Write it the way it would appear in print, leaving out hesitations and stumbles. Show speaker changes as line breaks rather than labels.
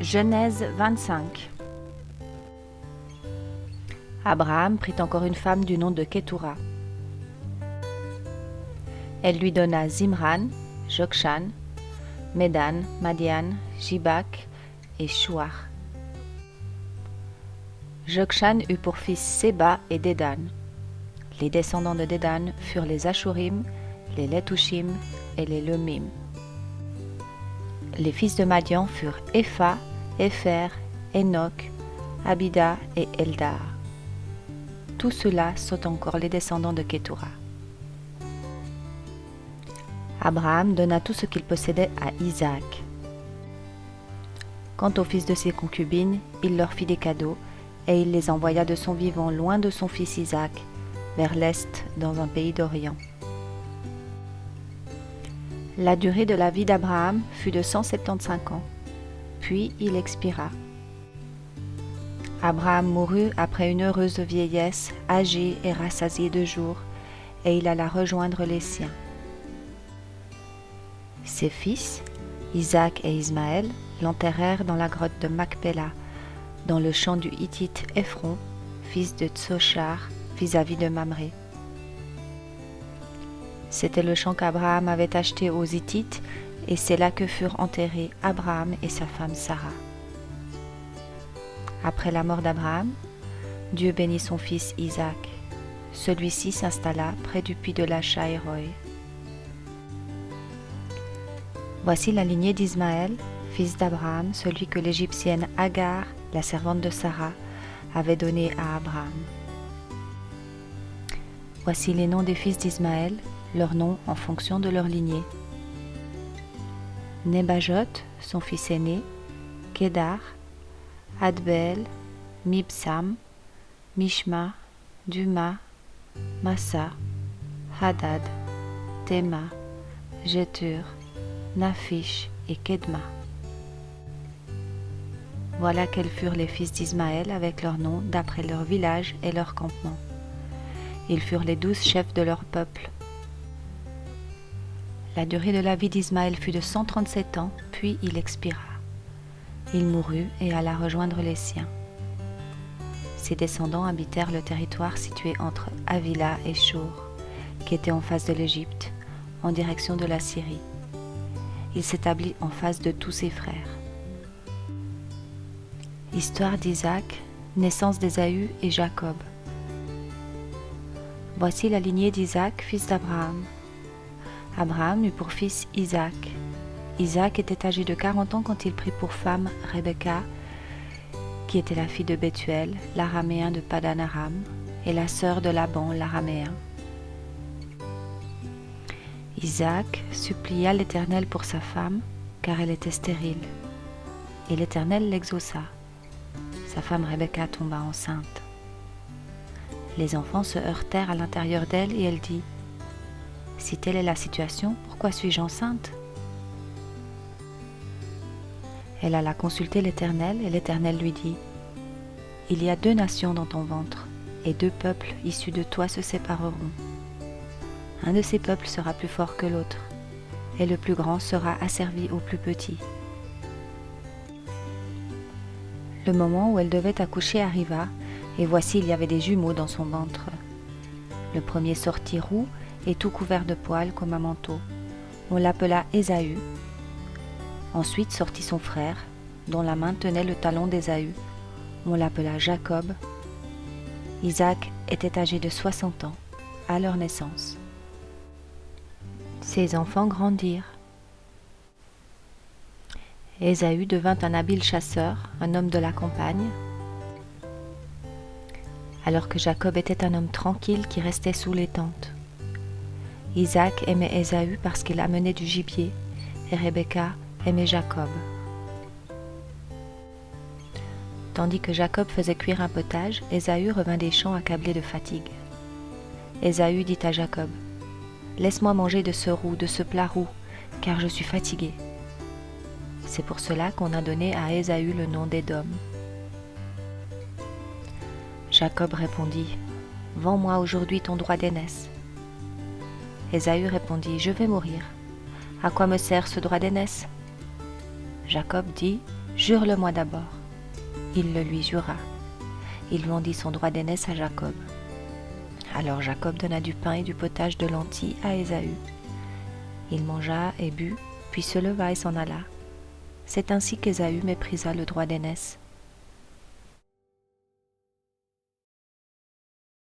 Genèse 25. Abraham prit encore une femme du nom de Ketura. Elle lui donna Zimran, Jokshan, Médan, Madian, Jibak et Shuar. Jokshan eut pour fils Séba et Dédan. Les descendants de Dédan furent les Ashurim, les Letushim et les Lumim. Les fils de Madian furent Épha, Épher, Enoch, Abida et Eldar. Tous ceux-là sont encore les descendants de Ketura. Abraham donna tout ce qu'il possédait à Isaac. Quant aux fils de ses concubines, il leur fit des cadeaux, et il les envoya de son vivant loin de son fils Isaac, vers l'est, dans un pays d'Orient. La durée de la vie d'Abraham fut de 175 ans, puis il expira. Abraham mourut après une heureuse vieillesse, âgé et rassasié de jours, et il alla rejoindre les siens. Ses fils, Isaac et Ismaël, l'enterrèrent dans la grotte de Macpéla, dans le champ du Hittite Éphron, fils de Tsochar, vis-à-vis de Mamré. C'était le champ qu'Abraham avait acheté aux Hittites, et c'est là que furent enterrés Abraham et sa femme Sarah. Après la mort d'Abraham, Dieu bénit son fils Isaac. Celui-ci s'installa près du puits de Lachaïroï. Voici la lignée d'Ismaël, fils d'Abraham, celui que l'Égyptienne Agar, la servante de Sarah, avait donné à Abraham. Voici les noms des fils d'Ismaël, leurs noms en fonction de leur lignée. Nebajot, son fils aîné, Kédar, Adbeel, Mibsam, Mishma, Duma, Massa, Hadad, Tema, Jétur, Naphish et Kedma. Voilà quels furent les fils d'Ismaël avec leurs noms d'après leur village et leur campement. Ils furent les 12 chefs de leur peuple. La durée de la vie d'Ismaël fut de 137 ans, puis il expira. Il mourut et alla rejoindre les siens. Ses descendants habitèrent le territoire situé entre Avila et Shur, qui était en face de l'Égypte, en direction de la Syrie. Il s'établit en face de tous ses frères. Histoire d'Isaac, naissance d'Ésaü et Jacob. Voici la lignée d'Isaac, fils d'Abraham. Abraham eut pour fils Isaac. Isaac était âgé de 40 ans quand il prit pour femme Rebecca, qui était la fille de Bethuel, l'araméen de Padan Aram, et la sœur de Laban, l'araméen. Isaac supplia l'Éternel pour sa femme, car elle était stérile. Et l'Éternel l'exauça. Sa femme Rebecca tomba enceinte. Les enfants se heurtèrent à l'intérieur d'elle et elle dit : « Si telle est la situation, pourquoi suis-je enceinte ?» Elle alla consulter l'Éternel et l'Éternel lui dit : « Il y a 2 nations dans ton ventre, et 2 peuples issus de toi se sépareront. Un de ces peuples sera plus fort que l'autre, et le plus grand sera asservi au plus petit. » Le moment où elle devait accoucher arriva, et voici il y avait des jumeaux dans son ventre. Le premier sortit roux et tout couvert de poils comme un manteau. On l'appela Ésaü. Ensuite sortit son frère, dont la main tenait le talon d'Ésaü. On l'appela Jacob. Isaac était âgé de 60 ans, à leur naissance. Ses enfants grandirent. Ésaü devint un habile chasseur, un homme de la campagne, alors que Jacob était un homme tranquille qui restait sous les tentes. Isaac aimait Ésaü parce qu'il amenait du gibier, et Rebecca aimait Jacob. Tandis que Jacob faisait cuire un potage, Ésaü revint des champs accablé de fatigue. Ésaü dit à Jacob : « Laisse-moi manger de ce roux, de ce plat roux, car je suis fatigué. » C'est pour cela qu'on a donné à Ésaü le nom d'Édom. Jacob répondit : « Vends-moi aujourd'hui ton droit d'aînesse. » Ésaü répondit : « Je vais mourir. À quoi me sert ce droit d'aînesse ?» Jacob dit : Jure-le-moi d'abord. » Il le lui jura. Il vendit son droit d'aînesse à Jacob. Alors Jacob donna du pain et du potage de lentilles à Ésaü. Il mangea et but, puis se leva et s'en alla. C'est ainsi qu'Ésaü méprisa le droit d'aînesse.